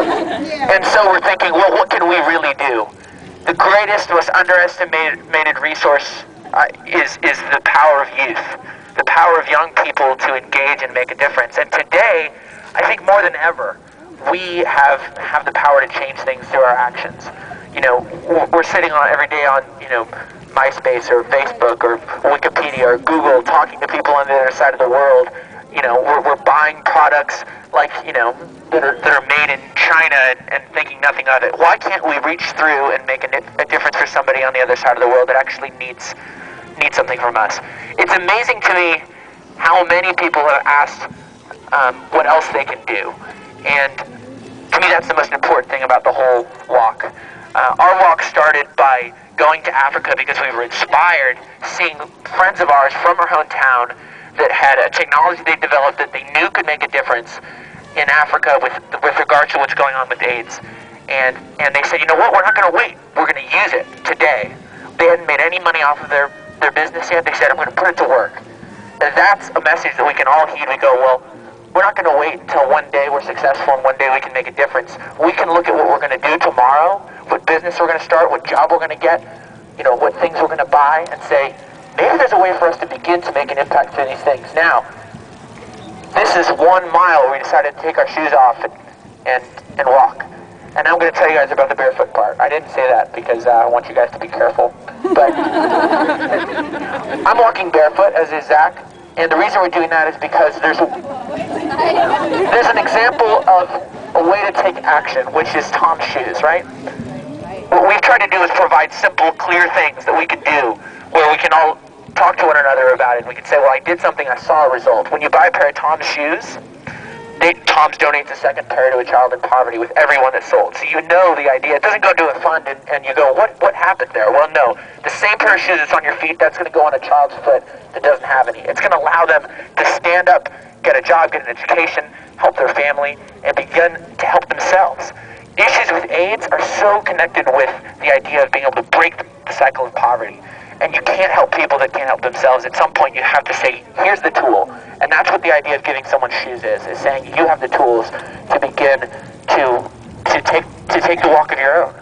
And so we're thinking, well, what can we really do? The greatest, most underestimated resource is the power of youth, the power of young people to engage and make a difference. And today, I think more than ever, we have the power to change things through our actions. You know, we're sitting on every day on, you know, MySpace or Facebook or Wikipedia or Google, talking to people on the other side of the world. You know, we're buying products like, you know, that are made in China and thinking nothing of it. Why can't we reach through and make a difference for somebody on the other side of the world that actually needs something from us? It's amazing to me how many people have asked what else they can do. And to me, that's the most important thing about the whole walk. Our walk started by going to Africa because we were inspired seeing friends of ours from our hometown that had a technology they developed that they knew could make a difference in Africa with regard to what's going on with AIDS. And they said, you know what, we're not going to wait. We're going to use it today. They hadn't made any money off of their business yet. They said, I'm going to put it to work. And that's a message that we can all heed. We go, well, we're not going to wait until one day we're successful and one day we can make a difference. We can look at what we're going to do tomorrow, what business we're going to start, what job we're going to get, you know, what things we're going to buy, and say, maybe there's a way for us to begin to make an impact through these things. Now, this is 1 mile where we decided to take our shoes off and walk. And I'm going to tell you guys about the barefoot part. I didn't say that because I want you guys to be careful. But I'm walking barefoot, as is Zach. And the reason we're doing that is because there's an example of a way to take action, which is Tom's shoes, right? What we've tried to do is provide simple, clear things that we can do where we can all talk to one another about it. We can say, well, I did something, I saw a result. When you buy a pair of Tom's shoes, Tom's donates a second pair to a child in poverty with everyone that's sold. So you know the idea. It doesn't go to a fund and you go, what happened there? Well, no. The same pair of shoes that's on your feet, that's going to go on a child's foot that doesn't have any. It's going to allow them to stand up, get a job, get an education, help their family, and begin to help themselves. Issues with AIDS are so connected with the idea of being able to break the cycle of poverty. And you can't help people that can't help themselves. At some point you have to say, here's the tool. And that's what the idea of giving someone shoes is saying you have the tools to begin to take the walk of your own.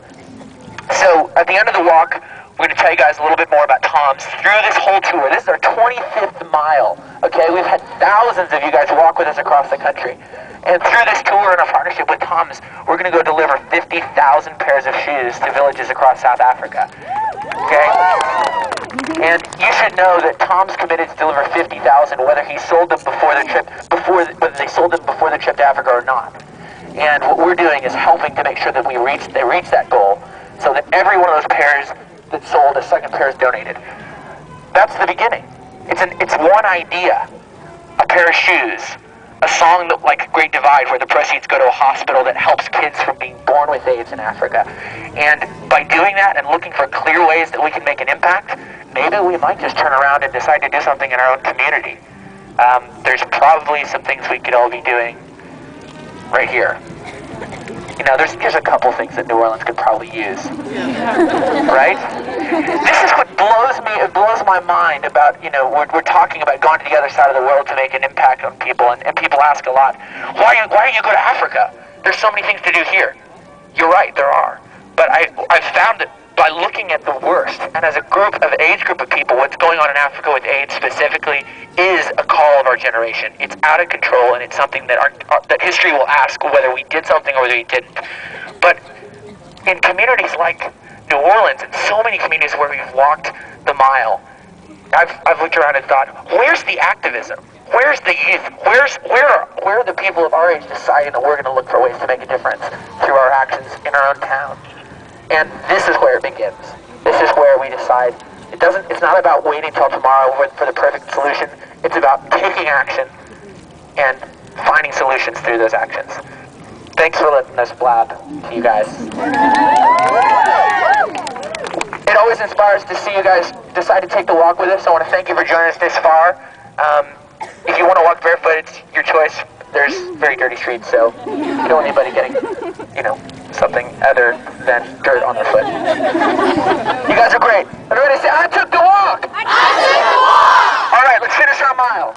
So at the end of the walk, we're going to tell you guys a little bit more about Tom's through this whole tour. This is our 25th mile. Okay, we've had thousands of you guys walk with us across the country. And through this tour and our partnership with Tom's, we're going to go deliver 50,000 pairs of shoes to villages across South Africa. Okay? And you should know that Tom's committed to deliver 50,000 whether he sold them whether they sold them before the trip to Africa or not. And what we're doing is helping to make sure that they reach that goal so that every one of those pairs that sold, a second pair is donated. That's the beginning. It's one idea, a pair of shoes, a song that, like Great Divide, where the proceeds go to a hospital that helps kids from being born with AIDS in Africa. And by doing that and looking for clear ways that we can make an impact, maybe we might just turn around and decide to do something in our own community. There's probably some things we could all be doing right here. You know, there's a couple things that New Orleans could probably use, right? This is what it blows my mind about, you know, we're talking about going to the other side of the world to make an impact on people, and people ask a lot, why don't you go to Africa? There's so many things to do here. You're right, there are. But I've found that by looking at the worst, and as a age group of people, what's going on in Africa with AIDS specifically is a call of our generation. It's out of control, and it's something that that history will ask whether we did something or whether we didn't. But in communities like New Orleans and so many communities where we've walked the mile, I've looked around and thought, where's the activism? Where's the youth? Where are the people of our age deciding that we're going to look for ways to make a difference through our actions in our own town? And this is where it begins. This is where we decide. It's not about waiting till tomorrow for the perfect solution. It's about taking action and finding solutions through those actions. Thanks for letting us blab to you guys. It always inspires to see you guys decide to take the walk with us. I want to thank you for joining us this far. If you want to walk barefoot, it's your choice. There's very dirty streets, so you don't want anybody getting, something other than dirt on their foot. You guys are great. Everybody say, I took the walk! I took the walk! All right, let's finish our mile.